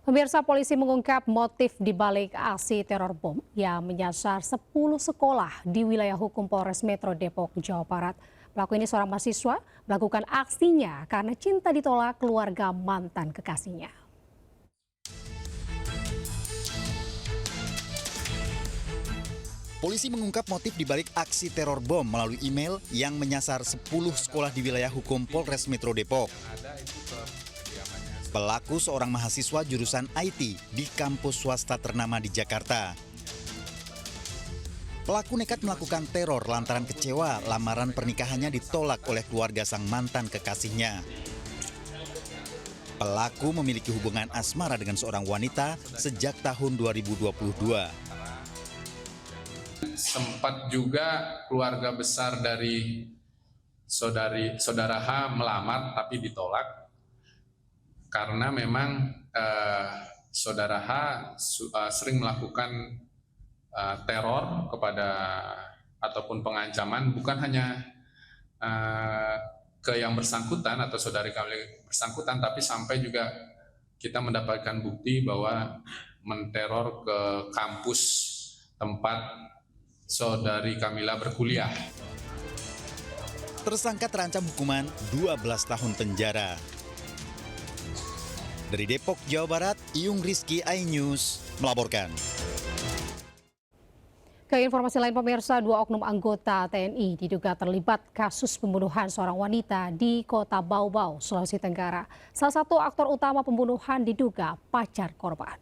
Pemirsa, polisi mengungkap motif di balik aksi teror bom yang menyasar 10 sekolah di wilayah hukum Polres Metro Depok, Jawa Barat. Pelaku ini seorang mahasiswa melakukan aksinya karena cinta ditolak keluarga mantan kekasihnya. Polisi mengungkap motif di balik aksi teror bom melalui email yang menyasar 10 sekolah di wilayah hukum Polres Metro Depok. Pelaku seorang mahasiswa jurusan IT di kampus swasta ternama di Jakarta. Pelaku nekat melakukan teror lantaran kecewa lamaran pernikahannya ditolak oleh keluarga sang mantan kekasihnya. Pelaku memiliki hubungan asmara dengan seorang wanita sejak tahun 2022. Sempat juga keluarga besar dari saudara H melamar tapi ditolak karena memang saudara H sering melakukan teror kepada ataupun pengancaman bukan hanya ke yang bersangkutan atau saudari kami bersangkutan, tapi sampai juga kita mendapatkan bukti bahwa menteror ke kampus tempat saudari Kamila berkuliah. Tersangka terancam hukuman 12 tahun penjara. Dari Depok, Jawa Barat, Iyung Rizky, iNews melaporkan. Ke informasi lain, pemirsa, 2 oknum anggota TNI diduga terlibat kasus pembunuhan seorang wanita di Kota Bau-Bau, Sulawesi Tenggara. Salah satu aktor utama pembunuhan diduga pacar korban.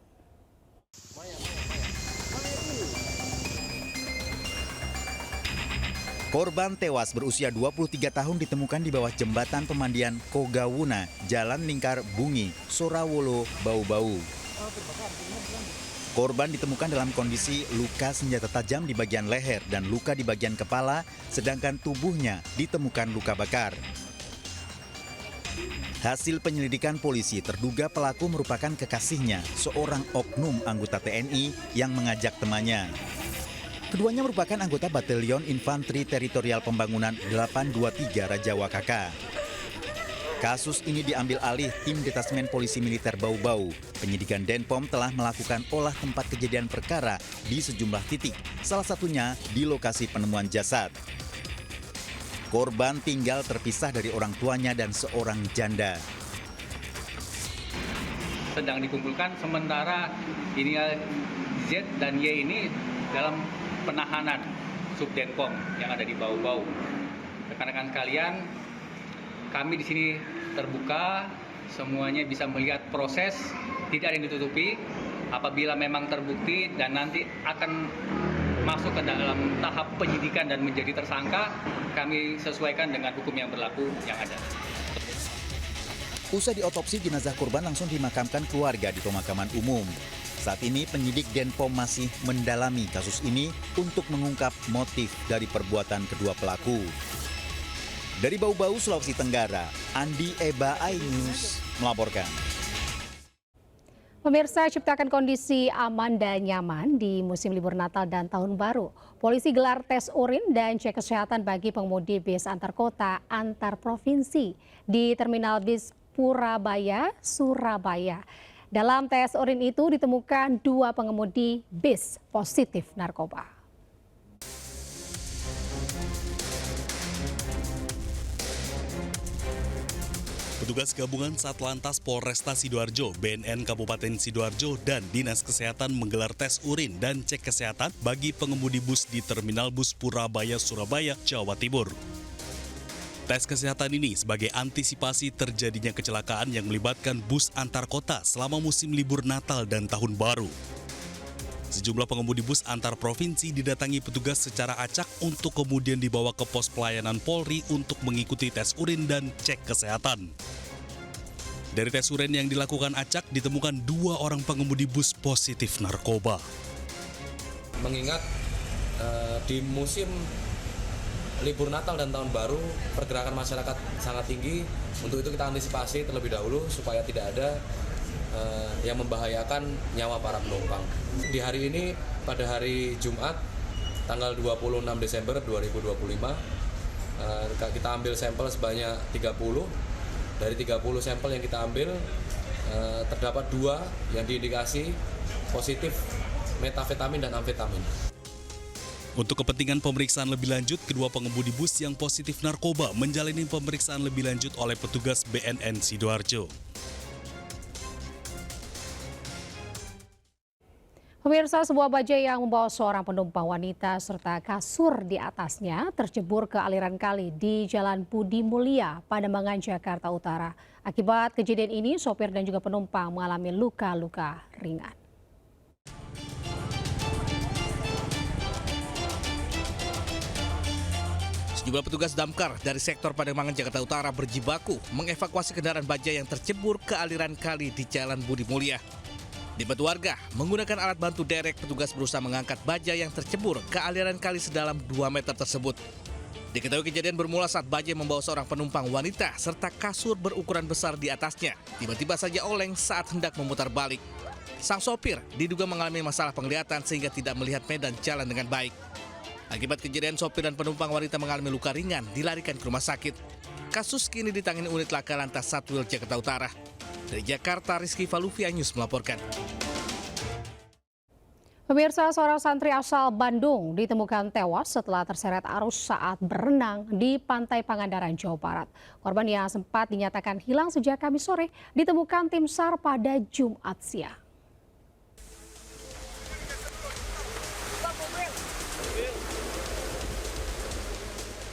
Korban tewas berusia 23 tahun ditemukan di bawah jembatan pemandian Kogawuna, Jalan Lingkar Bungi, Sorawolo, Bau-Bau. Korban ditemukan dalam kondisi luka senjata tajam di bagian leher dan luka di bagian kepala, sedangkan tubuhnya ditemukan luka bakar. Hasil penyelidikan polisi, terduga pelaku merupakan kekasihnya, seorang oknum anggota TNI yang mengajak temannya. Keduanya merupakan anggota Batalion Infanteri Teritorial Pembangunan 823 Raja Wakaka. Kasus ini diambil alih tim Detasmen Polisi Militer Bau-Bau. Penyidikan Denpom telah melakukan olah tempat kejadian perkara di sejumlah titik, salah satunya di lokasi penemuan jasad. Korban tinggal terpisah dari orang tuanya dan seorang janda. Sedang dikumpulkan, sementara ini Z dan Y ini dalam penahanan Subdenpom yang ada di Bau-Bau. Rekan-rekan sekalian, kami di sini terbuka, semuanya bisa melihat proses, tidak ada yang ditutupi. Apabila memang terbukti dan nanti akan masuk ke dalam tahap penyidikan dan menjadi tersangka, kami sesuaikan dengan hukum yang berlaku yang ada. Usai diotopsi, jenazah korban langsung dimakamkan keluarga di pemakaman umum. Saat ini penyidik Denpom masih mendalami kasus ini untuk mengungkap motif dari perbuatan kedua pelaku. Dari Bau-Bau, Sulawesi Tenggara, Andi Eba, iNews melaporkan. Pemirsa, ciptakan kondisi aman dan nyaman di musim libur Natal dan Tahun Baru. Polisi gelar tes urin dan cek kesehatan bagi pengemudi bis antar kota antar provinsi di Terminal Bis Purabaya, Surabaya. Dalam tes urin itu ditemukan 2 pengemudi bis positif narkoba. Petugas gabungan Satlantas Polresta Sidoarjo, BNN Kabupaten Sidoarjo, dan Dinas Kesehatan menggelar tes urin dan cek kesehatan bagi pengemudi bus di Terminal Bus Purabaya, Surabaya, Jawa Timur. Tes kesehatan ini sebagai antisipasi terjadinya kecelakaan yang melibatkan bus antar kota selama musim libur Natal dan Tahun Baru. Sejumlah pengemudi bus antar provinsi didatangi petugas secara acak untuk kemudian dibawa ke pos pelayanan Polri untuk mengikuti tes urin dan cek kesehatan. Dari tes urin yang dilakukan acak, ditemukan 2 orang pengemudi bus positif narkoba. Mengingat di musim libur Natal dan Tahun Baru, pergerakan masyarakat sangat tinggi. Untuk itu kita antisipasi terlebih dahulu supaya tidak ada yang membahayakan nyawa para penumpang. Di hari ini, pada hari Jumat, tanggal 26 Desember 2025, kita ambil sampel sebanyak 30. Dari 30 sampel yang kita ambil, terdapat 2 yang diindikasi positif metafetamin dan amfetamin. Untuk kepentingan pemeriksaan lebih lanjut, kedua pengemudi bus yang positif narkoba menjalani pemeriksaan lebih lanjut oleh petugas BNN Sidoarjo. Pemirsa, sebuah bajai yang membawa seorang penumpang wanita serta kasur di atasnya tercebur ke aliran kali di Jalan Budi Mulia, Pademangan, Jakarta Utara. Akibat kejadian ini, sopir dan juga penumpang mengalami luka-luka ringan. Sejumlah petugas damkar dari sektor Pademangan, Jakarta Utara berjibaku mengevakuasi kendaraan bajai yang tercebur ke aliran kali di Jalan Budi Mulia. Dibantu warga, menggunakan alat bantu derek, petugas berusaha mengangkat bajai yang tercebur ke aliran kali sedalam 2 meter tersebut. Diketahui kejadian bermula saat bajai membawa seorang penumpang wanita serta kasur berukuran besar di atasnya. Tiba-tiba saja oleng saat hendak memutar balik. Sang sopir diduga mengalami masalah penglihatan sehingga tidak melihat medan jalan dengan baik. Akibat kejadian, sopir dan penumpang wanita mengalami luka ringan, dilarikan ke rumah sakit. Kasus kini ditangani unit laka lantas Satwil Jakarta Utara. Dari Jakarta, Rizky Falufian News melaporkan. Pemirsa, seorang santri asal Bandung ditemukan tewas setelah terseret arus saat berenang di Pantai Pangandaran, Jawa Barat. Korban yang sempat dinyatakan hilang sejak Kamis sore ditemukan tim SAR pada Jumat siang.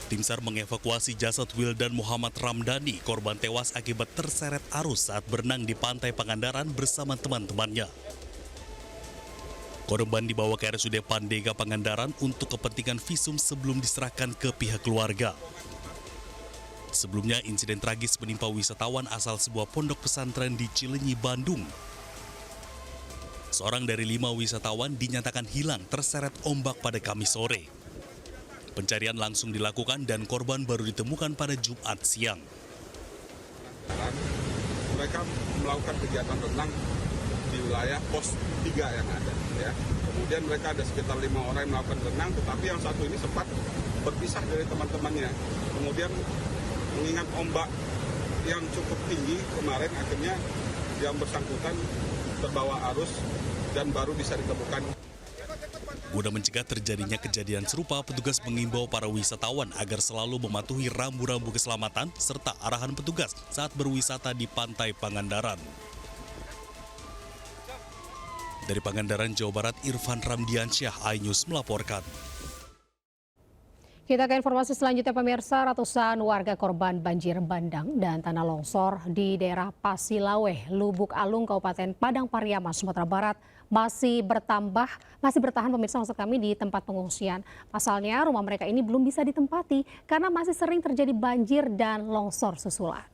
Tim SAR mengevakuasi jasad Wildan Muhammad Ramdhani, korban tewas akibat terseret arus saat berenang di Pantai Pangandaran bersama teman-temannya. Korban dibawa ke RSUD Pandega Pangandaran untuk kepentingan visum sebelum diserahkan ke pihak keluarga. Sebelumnya, insiden tragis menimpa wisatawan asal sebuah pondok pesantren di Cileunyi, Bandung. Seorang dari 5 wisatawan dinyatakan hilang terseret ombak pada Kamis sore. Pencarian langsung dilakukan dan korban baru ditemukan pada Jumat siang. Mereka melakukan kegiatan renang di wilayah pos 3 yang ada. Ya. Kemudian mereka ada sekitar 5 orang yang melakukan renang, tetapi yang satu ini sempat berpisah dari teman-temannya. Kemudian mengingat ombak yang cukup tinggi kemarin, akhirnya yang bersangkutan terbawa arus dan baru bisa ditemukan. Guna mencegah terjadinya kejadian serupa, petugas mengimbau para wisatawan agar selalu mematuhi rambu-rambu keselamatan serta arahan petugas saat berwisata di Pantai Pangandaran. Dari Pangandaran, Jawa Barat, Irfan Ramdiansyah, iNews melaporkan. Kita ke informasi selanjutnya, pemirsa. Ratusan warga korban banjir bandang dan tanah longsor di daerah Pasilaweh, Lubuk Alung, Kabupaten Padang Pariaman, Sumatera Barat masih bertahan pemirsa maksud kami di tempat pengungsian. Pasalnya rumah mereka ini belum bisa ditempati karena masih sering terjadi banjir dan longsor susulan.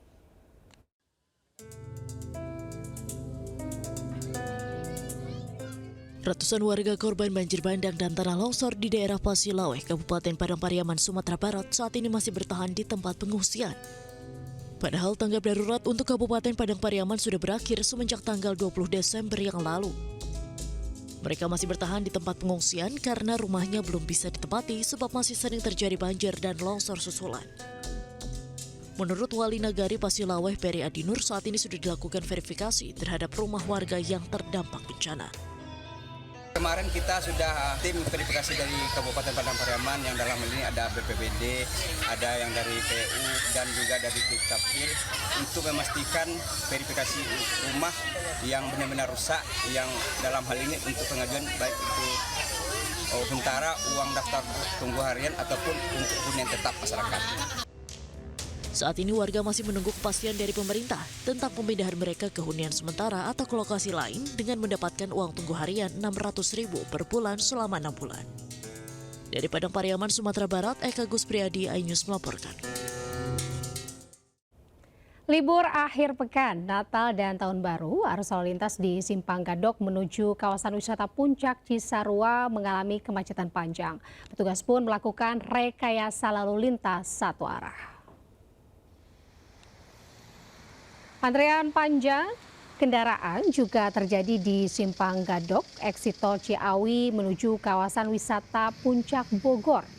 Ratusan warga korban banjir bandang dan tanah longsor di daerah Pasilaweh, Kabupaten Padang Pariaman, Sumatera Barat saat ini masih bertahan di tempat pengungsian. Padahal tanggap darurat untuk Kabupaten Padang Pariaman sudah berakhir semenjak tanggal 20 Desember yang lalu. Mereka masih bertahan di tempat pengungsian karena rumahnya belum bisa ditempati sebab masih sering terjadi banjir dan longsor susulan. Menurut Wali Nagari Pasilaweh, Peri Adinur, saat ini sudah dilakukan verifikasi terhadap rumah warga yang terdampak bencana. Kemarin kita sudah tim verifikasi dari Kabupaten Padang Pariaman yang dalam hal ini ada BPBD, ada yang dari PU dan juga dari Dukcapil untuk memastikan verifikasi rumah yang benar-benar rusak, yang dalam hal ini untuk pengajuan baik itu sementara uang daftar tunggu harian ataupun untuk hunian tetap masyarakat. Saat ini warga masih menunggu kepastian dari pemerintah tentang pemindahan mereka ke hunian sementara atau ke lokasi lain dengan mendapatkan uang tunggu harian Rp600.000 per bulan selama 6 bulan. Dari Padang Pariaman, Sumatera Barat, Eka Guspriyadi, iNews melaporkan. Libur akhir pekan, Natal dan Tahun Baru, arus lalu lintas di Simpang Gadok menuju kawasan wisata Puncak Cisarua mengalami kemacetan panjang. Petugas pun melakukan rekayasa lalu lintas satu arah. Antrean panjang kendaraan juga terjadi di Simpang Gadok, eksit tol Ciawi menuju kawasan wisata Puncak Bogor.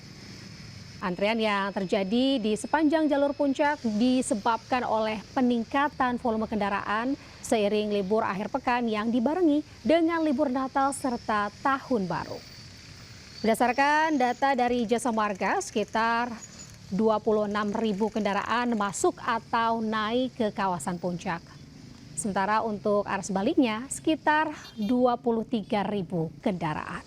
Antrean yang terjadi di sepanjang jalur puncak disebabkan oleh peningkatan volume kendaraan seiring libur akhir pekan yang dibarengi dengan libur Natal serta Tahun Baru. Berdasarkan data dari Jasa Marga, sekitar 26.000 kendaraan masuk atau naik ke kawasan puncak. Sementara untuk arah sebaliknya sekitar 23.000 kendaraan.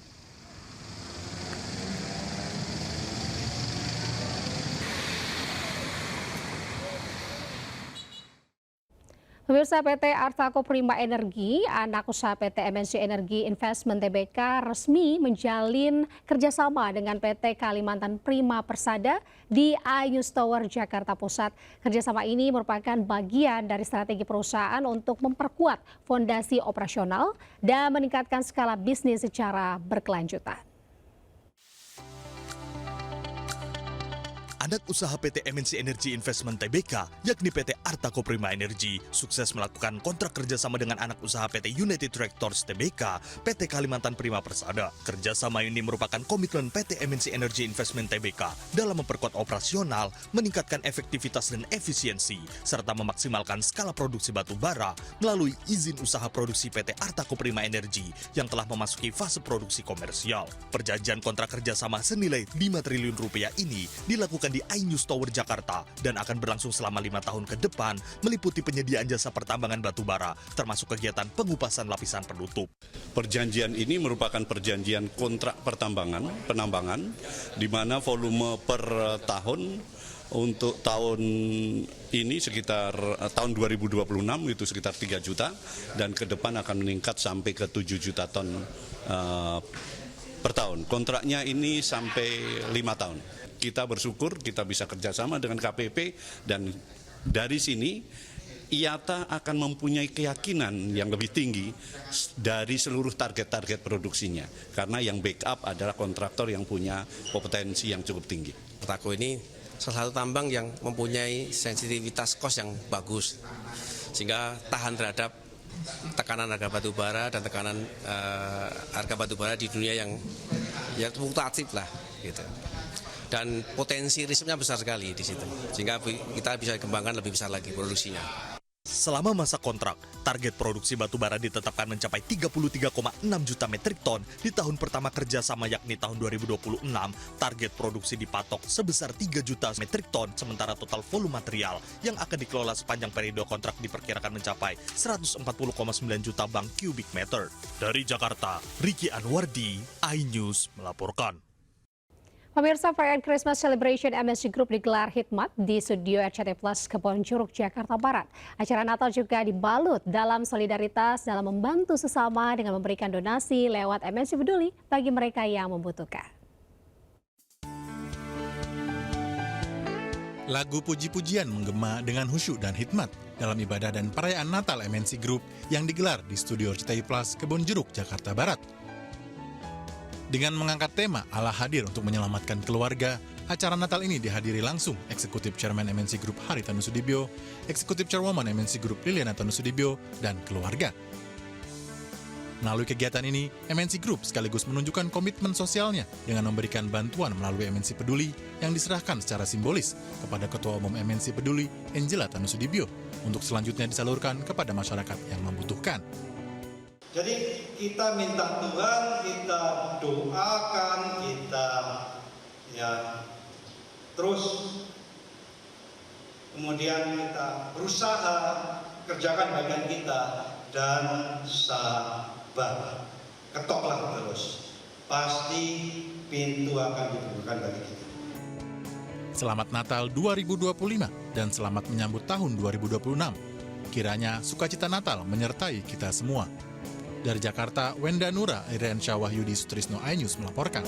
Pemirsa, PT Artaco Prima Energi, anak usaha PT MNC Energy Investment Tbk, resmi menjalin kerjasama dengan PT Kalimantan Prima Persada di iNews Tower, Jakarta Pusat. Kerjasama ini merupakan bagian dari strategi perusahaan untuk memperkuat fondasi operasional dan meningkatkan skala bisnis secara berkelanjutan. Anak usaha PT MNC Energy Investment Tbk, yakni PT Artaco Prima Energy, sukses melakukan kontrak kerjasama dengan anak usaha PT United Tractors Tbk, PT Kalimantan Prima Persada. Kerjasama ini merupakan komitmen PT MNC Energy Investment Tbk dalam memperkuat operasional, meningkatkan efektivitas dan efisiensi, serta memaksimalkan skala produksi batu bara melalui izin usaha produksi PT Artaco Prima Energy yang telah memasuki fase produksi komersial. Perjanjian kontrak kerjasama senilai 5 triliun rupiah ini dilakukan di iNews Tower Jakarta dan akan berlangsung selama 5 tahun ke depan, meliputi penyediaan jasa pertambangan batubara termasuk kegiatan pengupasan lapisan penutup. Perjanjian ini merupakan perjanjian kontrak penambangan di mana volume per tahun untuk tahun ini sekitar tahun 2026 itu sekitar 3 juta dan ke depan akan meningkat sampai ke 7 juta ton per tahun. Kontraknya ini sampai 5 tahun. Kita bersyukur kita bisa kerjasama dengan KPP dan dari sini IATA akan mempunyai keyakinan yang lebih tinggi dari seluruh target-target produksinya. Karena yang backup adalah kontraktor yang punya kompetensi yang cukup tinggi. Artaco ini salah satu tambang yang mempunyai sensitivitas kos yang bagus, sehingga tahan terhadap tekanan harga batubara dan tekanan harga batubara di dunia yang fluktuatif lah gitu. Dan potensi risetnya besar sekali di situ, sehingga kita bisa kembangkan lebih besar lagi produksinya. Selama masa kontrak, target produksi batubara ditetapkan mencapai 33,6 juta metrik ton di tahun pertama kerjasama yakni tahun 2026. Target produksi dipatok sebesar 3 juta metrik ton, sementara total volume material yang akan dikelola sepanjang periode kontrak diperkirakan mencapai 140,9 juta bang kubik meter. Dari Jakarta, Ricky Anwardi, iNews melaporkan. Pemirsa, perayaan Christmas Celebration MNC Group digelar hikmat di studio RCTI Plus Kebonjeruk, Jakarta Barat. Acara Natal juga dibalut dalam solidaritas dalam membantu sesama dengan memberikan donasi lewat MNC Peduli bagi mereka yang membutuhkan. Lagu puji-pujian menggema dengan khusyuk dan hikmat dalam ibadah dan perayaan Natal MNC Group yang digelar di studio RCTI Plus Kebonjeruk, Jakarta Barat. Dengan mengangkat tema Allah hadir untuk menyelamatkan keluarga, acara Natal ini dihadiri langsung Eksekutif Chairman MNC Group Haritanu Sudibyo, Eksekutif Chairwoman MNC Group Liliana Tanu Sudibyo, dan keluarga. Melalui kegiatan ini, MNC Group sekaligus menunjukkan komitmen sosialnya dengan memberikan bantuan melalui MNC Peduli yang diserahkan secara simbolis kepada Ketua Umum MNC Peduli, Angela Tanu Sudibyo, untuk selanjutnya disalurkan kepada masyarakat yang membutuhkan. Jadi kita minta Tuhan, kita doakan, kita terus kemudian kita berusaha kerjakan bagian kita dan sabar. Ketoklah terus. Pasti pintu akan dibukakan bagi kita. Selamat Natal 2025 dan selamat menyambut tahun 2026. Kiranya sukacita Natal menyertai kita semua. Dari Jakarta, Wenda Nura, Iriansyah Wahyudi Sutrisno, iNews melaporkan.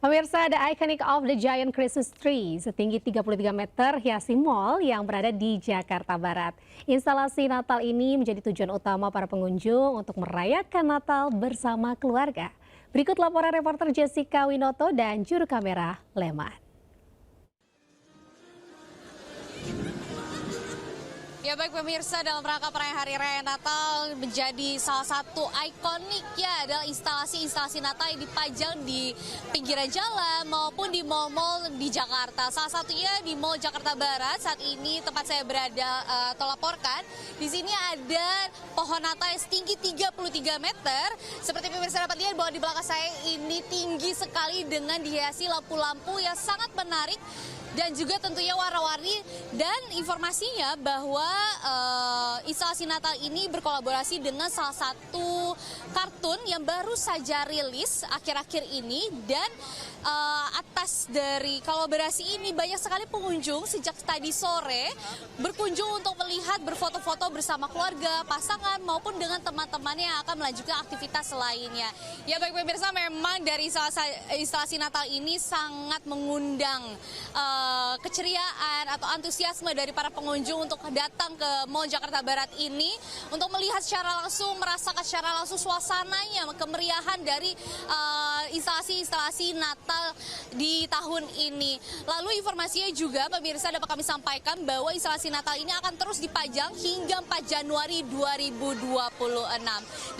Pemirsa, The Iconic of the Giant Christmas Tree setinggi 33 meter hiasi mall yang berada di Jakarta Barat. Instalasi Natal ini menjadi tujuan utama para pengunjung untuk merayakan Natal bersama keluarga. Berikut laporan reporter Jessica Winoto dan juru kamera Leman. Ya baik pemirsa, dalam rangka perayaan Hari Raya Natal menjadi salah satu ikonik ya adalah instalasi-instalasi Natal yang dipajang di pinggiran jalan maupun di mal-mal di Jakarta. Salah satunya di Mall Jakarta Barat saat ini tempat saya berada atau laporkan. Di sini ada pohon Natal yang setinggi 33 meter. Seperti pemirsa dapat lihat bahwa di belakang saya ini tinggi sekali dengan dihiasi lampu-lampu yang sangat menarik. Dan juga tentunya warna-warni, dan informasinya bahwa instalasi Natal ini berkolaborasi dengan salah satu kartun yang baru saja rilis akhir-akhir ini. Dan atas dari kolaborasi ini banyak sekali pengunjung sejak tadi sore berkunjung untuk melihat berfoto-foto bersama keluarga, pasangan maupun dengan teman-temannya yang akan melanjutkan aktivitas lainnya. Ya baik pemirsa, memang dari instalasi Natal ini sangat mengundang keceriaan atau antusiasme dari para pengunjung untuk datang ke Mall Jakarta Barat ini untuk melihat secara langsung, merasakan secara langsung suasananya, kemeriahan dari instalasi-instalasi Natal di tahun ini. Lalu informasinya juga pemirsa dapat kami sampaikan bahwa instalasi Natal ini akan terus dipajang hingga 4 Januari 2026.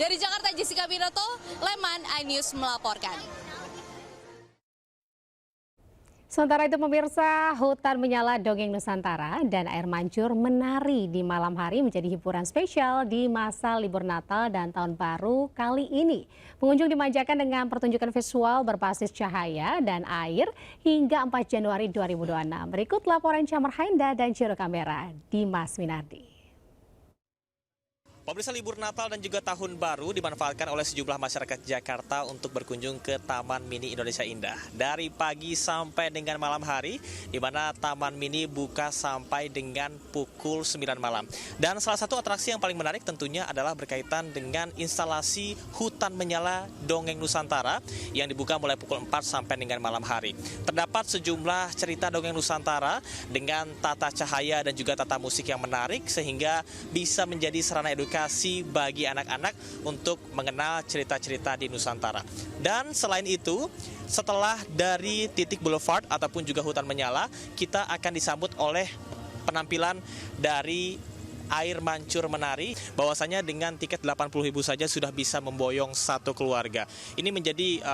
Dari Jakarta, Jessica Binoto, Leman, iNews melaporkan. Sementara itu pemirsa, hutan menyala dongeng Nusantara dan air mancur menari di malam hari menjadi hiburan spesial di masa libur Natal dan Tahun Baru kali ini. Pengunjung dimanjakan dengan pertunjukan visual berbasis cahaya dan air hingga 4 Januari 2026. Berikut laporan Camar Hainda dan juru kamera Dimas Winardi. Pemirsa, libur Natal dan juga Tahun Baru dimanfaatkan oleh sejumlah masyarakat Jakarta untuk berkunjung ke Taman Mini Indonesia Indah. Dari pagi sampai dengan malam hari, di mana Taman Mini buka sampai dengan pukul 9 malam. Dan salah satu atraksi yang paling menarik tentunya adalah berkaitan dengan instalasi hutan menyala dongeng Nusantara yang dibuka mulai pukul 4 sampai dengan malam hari. Terdapat sejumlah cerita dongeng Nusantara dengan tata cahaya dan juga tata musik yang menarik sehingga bisa menjadi sarana edukasi bagi anak-anak untuk mengenal cerita-cerita di Nusantara. Dan selain itu, setelah dari titik boulevard ataupun juga hutan menyala, kita akan disambut oleh penampilan dari air mancur menari, bahwasanya dengan tiket 80.000 saja sudah bisa memboyong satu keluarga. Ini menjadi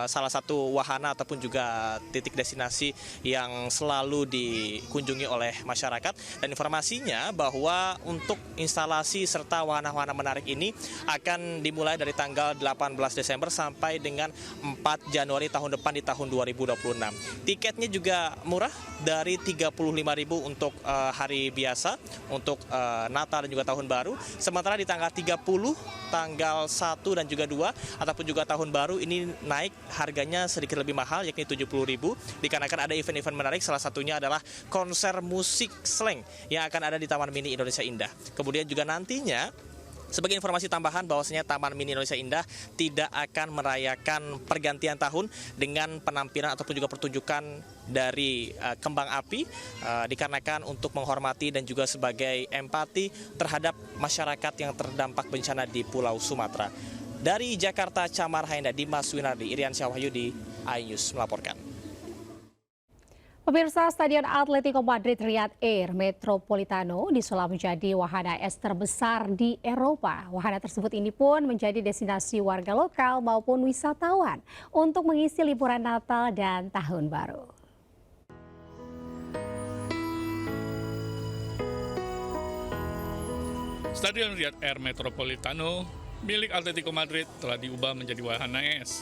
salah satu wahana ataupun juga titik destinasi yang selalu dikunjungi oleh masyarakat. Dan informasinya bahwa untuk instalasi serta wahana-wahana menarik ini akan dimulai dari tanggal 18 Desember sampai dengan 4 Januari tahun depan di tahun 2026. Tiketnya juga murah, dari 35.000 untuk hari biasa, untuk Natal dan juga Tahun Baru. Sementara di tanggal 30, tanggal 1 dan juga 2 ataupun juga Tahun Baru ini naik harganya sedikit lebih mahal, yakni 70.000, dikarenakan ada event-event menarik, salah satunya adalah konser musik slang yang akan ada di Taman Mini Indonesia Indah. Kemudian juga nantinya, sebagai informasi tambahan, bahwasanya Taman Mini Indonesia Indah tidak akan merayakan pergantian tahun dengan penampilan ataupun juga pertunjukan dari kembang api, dikarenakan untuk menghormati dan juga sebagai empati terhadap masyarakat yang terdampak bencana di Pulau Sumatera. Dari Jakarta, Camar Hainda, Dimas Winardi, Iriansyah Wahyudi, iNews melaporkan. Pemirsa, Stadion Atletico Madrid Riyadh Air Metropolitano disulap menjadi wahana es terbesar di Eropa. Wahana tersebut ini pun menjadi destinasi warga lokal maupun wisatawan untuk mengisi liburan Natal dan Tahun Baru. Stadion Riyadh Air Metropolitano milik Atletico Madrid telah diubah menjadi wahana es.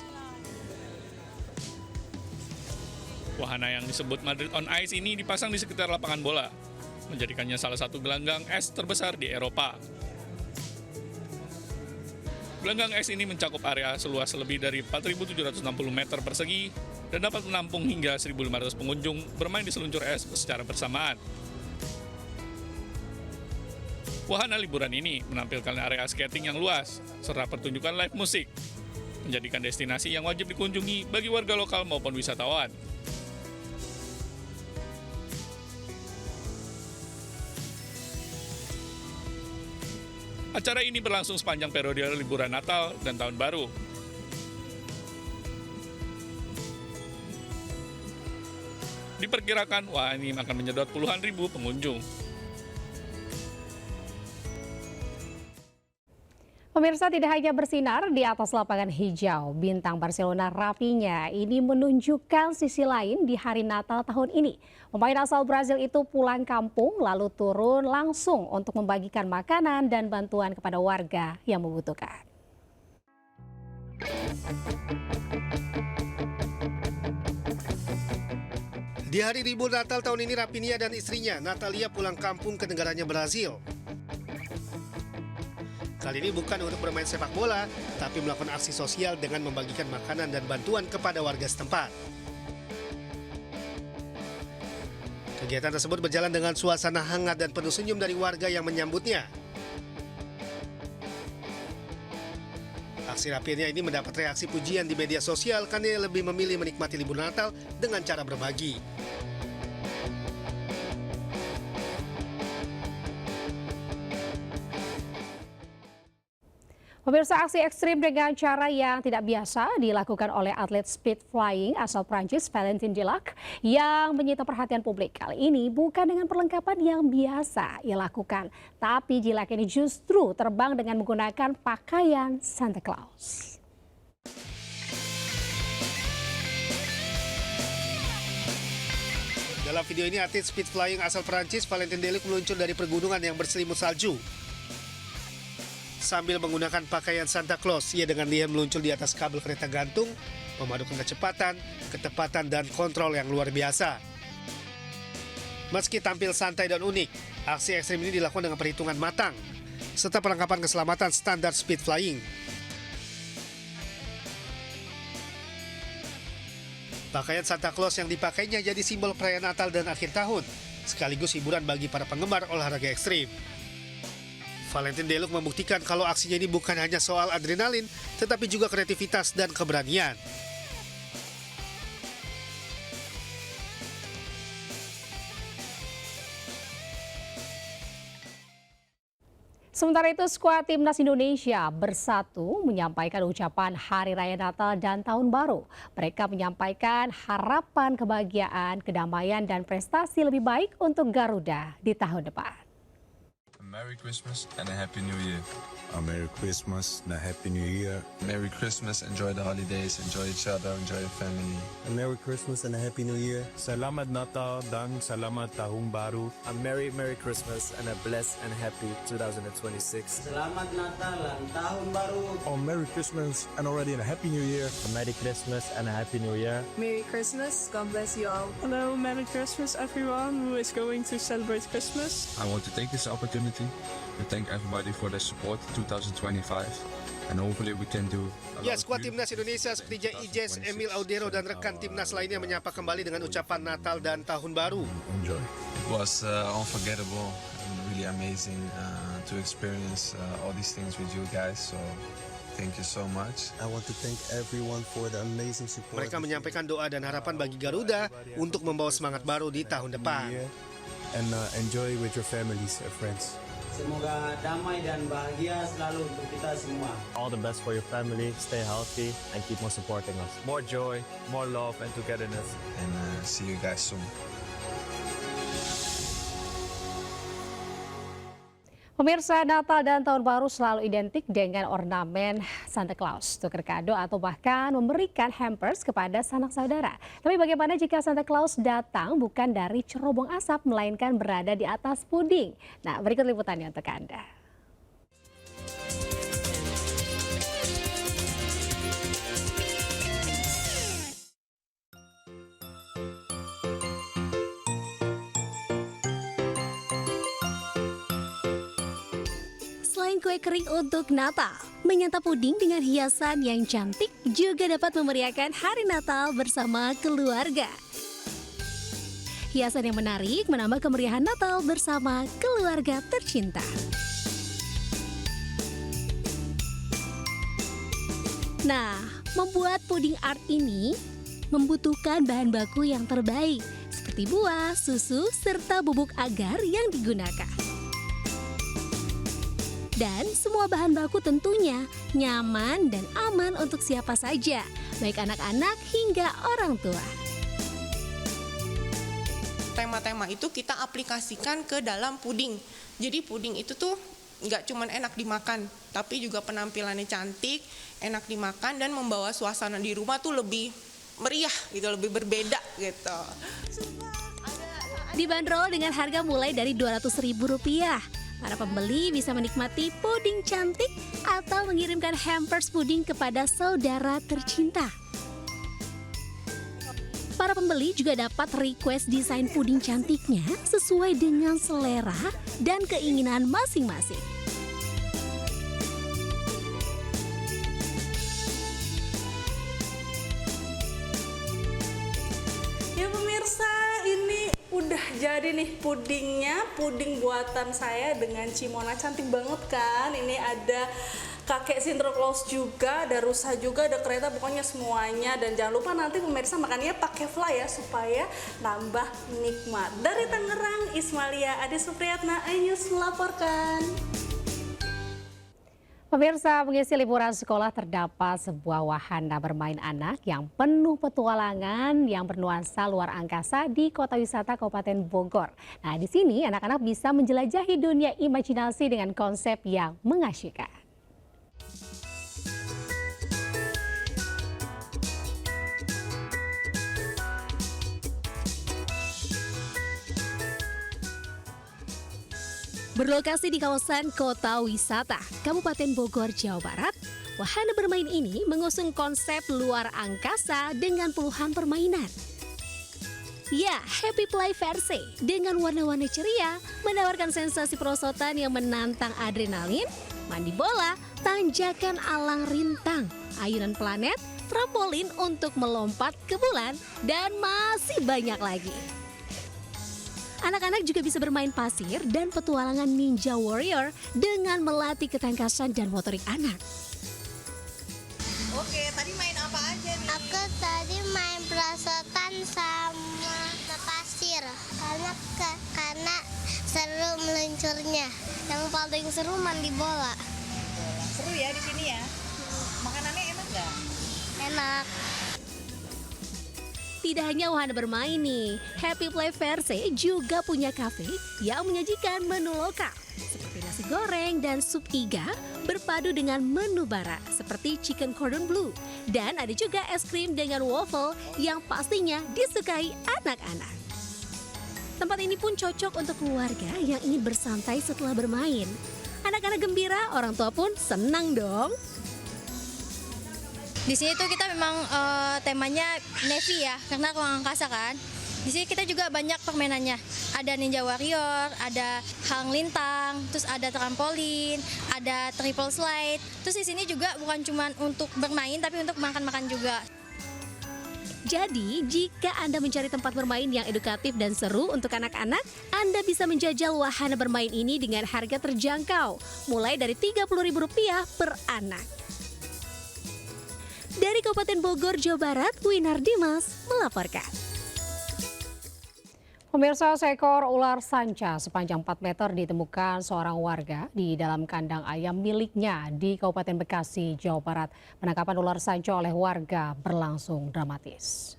Wahana yang disebut Madrid on Ice ini dipasang di sekitar lapangan bola, menjadikannya salah satu gelanggang es terbesar di Eropa. Gelanggang es ini mencakup area seluas lebih dari 4.760 meter persegi dan dapat menampung hingga 1.500 pengunjung bermain di seluncur es secara bersamaan. Wahana liburan ini menampilkan area skating yang luas, serta pertunjukan live musik, menjadikan destinasi yang wajib dikunjungi bagi warga lokal maupun wisatawan. Acara ini berlangsung sepanjang periode liburan Natal dan Tahun Baru. Diperkirakan wahana ini akan menyedot puluhan ribu pengunjung. Pemirsa, tidak hanya bersinar di atas lapangan hijau, bintang Barcelona Rafinha ini menunjukkan sisi lain di hari Natal tahun ini. Pemain asal Brazil itu pulang kampung lalu turun langsung untuk membagikan makanan dan bantuan kepada warga yang membutuhkan. Di hari libur Natal tahun ini, Rafinha dan istrinya Natalia pulang kampung ke negaranya Brazil. Kali ini bukan untuk bermain sepak bola, tapi melakukan aksi sosial dengan membagikan makanan dan bantuan kepada warga setempat. Kegiatan tersebut berjalan dengan suasana hangat dan penuh senyum dari warga yang menyambutnya. Aksi Rafinha ini mendapat reaksi pujian di media sosial karena ia lebih memilih menikmati libur Natal dengan cara berbagi. Pemirsa, aksi ekstrim dengan cara yang tidak biasa dilakukan oleh atlet speed flying asal Prancis Valentin Delac yang menyita perhatian publik. Kali ini bukan dengan perlengkapan yang biasa ia lakukan, tapi Delac ini justru terbang dengan menggunakan pakaian Santa Claus. Dalam video ini, atlet speed flying asal Prancis Valentin Delac meluncur dari pergunungan yang berselimut salju. Sambil menggunakan pakaian Santa Claus, ia dengan diam meluncur di atas kabel kereta gantung, memadukan kecepatan, ketepatan, dan kontrol yang luar biasa. Meski tampil santai dan unik, aksi ekstrim ini dilakukan dengan perhitungan matang, serta perlengkapan keselamatan standar speed flying. Pakaian Santa Claus yang dipakainya jadi simbol perayaan Natal dan akhir tahun, sekaligus hiburan bagi para penggemar olahraga ekstrim. Valentin Delac membuktikan kalau aksinya ini bukan hanya soal adrenalin, tetapi juga kreativitas dan keberanian. Sementara itu, skuad Timnas Indonesia bersatu menyampaikan ucapan Hari Raya Natal dan Tahun Baru. Mereka menyampaikan harapan kebahagiaan, kedamaian, dan prestasi lebih baik untuk Garuda di tahun depan. Merry Christmas and a Happy New Year. A Merry Christmas and a Happy New Year. Merry Christmas, enjoy the holidays, enjoy each other, enjoy your family. A Merry Christmas and a Happy New Year. Selamat Natal dan Selamat Tahun Baru. A Merry Christmas and a blessed and happy 2026. Selamat Natal dan Tahun Baru. Oh, Merry Christmas and already a Happy New Year. A Merry Christmas and a Happy New Year. Merry Christmas, God bless you all. Hello, Merry Christmas everyone who is going to celebrate Christmas. I want to take this opportunity to thank everybody for their support 2025 and hopefully we can do. Ya, skuad Timnas Indonesia seperti Ijes, Emil Audero dan rekan Timnas lainnya menyapa kembali dengan ucapan Natal dan Tahun Baru. Enjoy. It was unforgettable and really amazing to experience all these things with you guys. So thank you so much. I want to thank everyone for the amazing support. Mereka menyampaikan doa dan harapan bagi Garuda untuk membawa semangat baru di tahun depan. And enjoy with your families and friends. Semoga damai dan bahagia selalu untuk kita semua. All the best for your family, stay healthy and keep on supporting us. More joy, more love and togetherness. And see you guys soon. Pemirsa, Natal dan Tahun Baru selalu identik dengan ornamen Santa Claus, tukar kado atau bahkan memberikan hampers kepada sanak saudara. Tapi bagaimana jika Santa Claus datang bukan dari cerobong asap, melainkan berada di atas puding? Nah, berikut liputannya untuk Anda. Selain kue kering untuk Natal, menyantap puding dengan hiasan yang cantik juga dapat memeriahkan hari Natal bersama keluarga. Hiasan yang menarik menambah kemeriahan Natal bersama keluarga tercinta. Nah, membuat puding art ini membutuhkan bahan baku yang terbaik, seperti buah, susu, serta bubuk agar yang digunakan. Dan semua bahan baku tentunya nyaman dan aman untuk siapa saja, baik anak-anak hingga orang tua. Tema-tema itu kita aplikasikan ke dalam puding. Jadi puding itu tuh nggak cuma enak dimakan, tapi juga penampilannya cantik, enak dimakan, dan membawa suasana di rumah tuh lebih meriah gitu, lebih berbeda gitu. Dibanderol dengan harga mulai dari Rp200.000. Para pembeli bisa menikmati puding cantik atau mengirimkan hampers puding kepada saudara tercinta. Para pembeli juga dapat request desain puding cantiknya sesuai dengan selera dan keinginan masing-masing. Ya pemirsa, ini udah jadi nih pudingnya, puding buatan saya dengan Cimona, cantik banget kan. Ini ada kakek Santa Claus juga, ada rusa juga, ada kereta, pokoknya semuanya. Dan jangan lupa nanti pemirsa makannya pakai fly ya, supaya nambah nikmat. Dari Tangerang, Ismalia Adi Supriyatna, iNews melaporkan. Pemirsa, mengisi liburan sekolah terdapat sebuah wahana bermain anak yang penuh petualangan yang bernuansa luar angkasa di Kota Wisata Kabupaten Bogor. Nah, di sini anak-anak bisa menjelajahi dunia imajinasi dengan konsep yang mengasyikkan. Berlokasi di kawasan Kota Wisata Kabupaten Bogor, Jawa Barat, wahana bermain ini mengusung konsep luar angkasa dengan puluhan permainan. Ya, Happy Play Versi dengan warna-warni ceria menawarkan sensasi perosotan yang menantang adrenalin, mandi bola, tanjakan alang rintang, ayunan planet, trampolin untuk melompat ke bulan, dan masih banyak lagi. Anak-anak juga bisa bermain pasir dan petualangan Ninja Warrior dengan melatih ketangkasan dan motorik anak. Oke, tadi main apa aja nih? Aku tadi main perosotan sama pasir. Karena seru meluncurnya. Yang paling seru mandi bola. Seru ya di sini ya? Makanannya enak nggak? Enak. Tidak hanya wahana bermain nih, Happy Play Versi juga punya kafe yang menyajikan menu lokal seperti nasi goreng dan sup iga berpadu dengan menu barat seperti chicken cordon bleu. Dan ada juga es krim dengan waffle yang pastinya disukai anak-anak. Tempat ini pun cocok untuk keluarga yang ingin bersantai setelah bermain. Anak-anak gembira, orang tua pun senang dong. Di sini tuh kita memang temanya Navy ya, karena ruang angkasa kan. Di sini kita juga banyak permainannya. Ada Ninja Warrior, ada hang lintang, terus ada trampolin, ada triple slide. Terus di sini juga bukan cuma untuk bermain, tapi untuk makan-makan juga. Jadi, jika Anda mencari tempat bermain yang edukatif dan seru untuk anak-anak, Anda bisa menjajal wahana bermain ini dengan harga terjangkau, mulai dari Rp30.000 per anak. Dari Kabupaten Bogor, Jawa Barat, Winar Dimas melaporkan. Pemirsa, seekor ular sanca sepanjang 4 meter ditemukan seorang warga di dalam kandang ayam miliknya di Kabupaten Bekasi, Jawa Barat. Penangkapan ular sanca oleh warga berlangsung dramatis.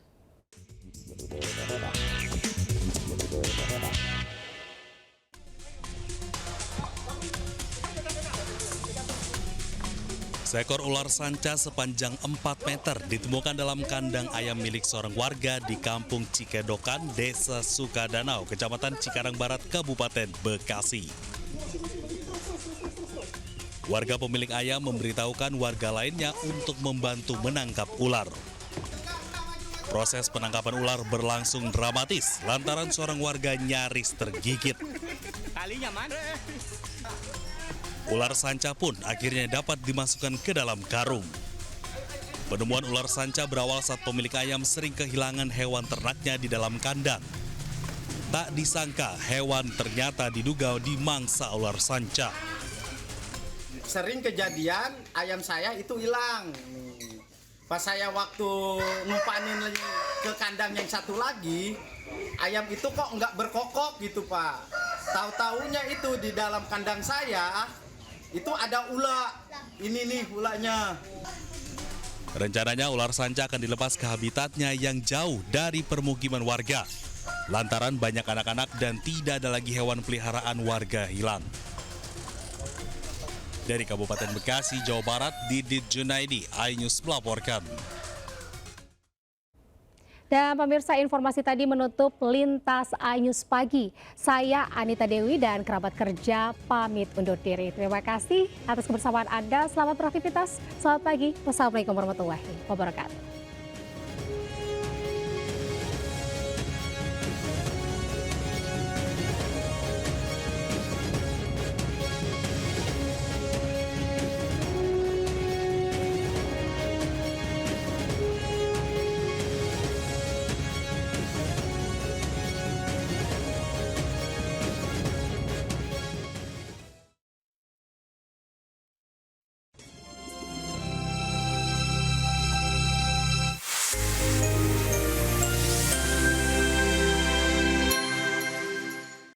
Seekor ular sanca sepanjang 4 meter ditemukan dalam kandang ayam milik seorang warga di Kampung Cikedokan, Desa Sukadanau, Kecamatan Cikarang Barat, Kabupaten Bekasi. Warga pemilik ayam memberitahukan warga lainnya untuk membantu menangkap ular. Proses penangkapan ular berlangsung dramatis lantaran seorang warga nyaris tergigit. Ular sanca pun akhirnya dapat dimasukkan ke dalam karung. Penemuan ular sanca berawal saat pemilik ayam sering kehilangan hewan ternaknya di dalam kandang. Tak disangka hewan ternyata diduga dimangsa ular sanca. Sering kejadian ayam saya itu hilang. Pas saya waktu ngumpanin ke kandang yang satu lagi, ayam itu kok nggak berkokok gitu Pak. Tahu-taunya itu di dalam kandang saya, itu ada ular. Ini nih ulanya. Rencananya ular sanca akan dilepas ke habitatnya yang jauh dari permukiman warga. Lantaran banyak anak-anak dan tidak ada lagi hewan peliharaan warga hilang. Dari Kabupaten Bekasi, Jawa Barat, Didit Junaidi, iNews melaporkan. Dan pemirsa, informasi tadi menutup Lintas iNews Pagi. Saya Anita Dewi dan kerabat kerja pamit undur diri. Terima kasih atas kebersamaan Anda. Selamat beraktivitas. Selamat pagi. Wassalamualaikum warahmatullahi wabarakatuh.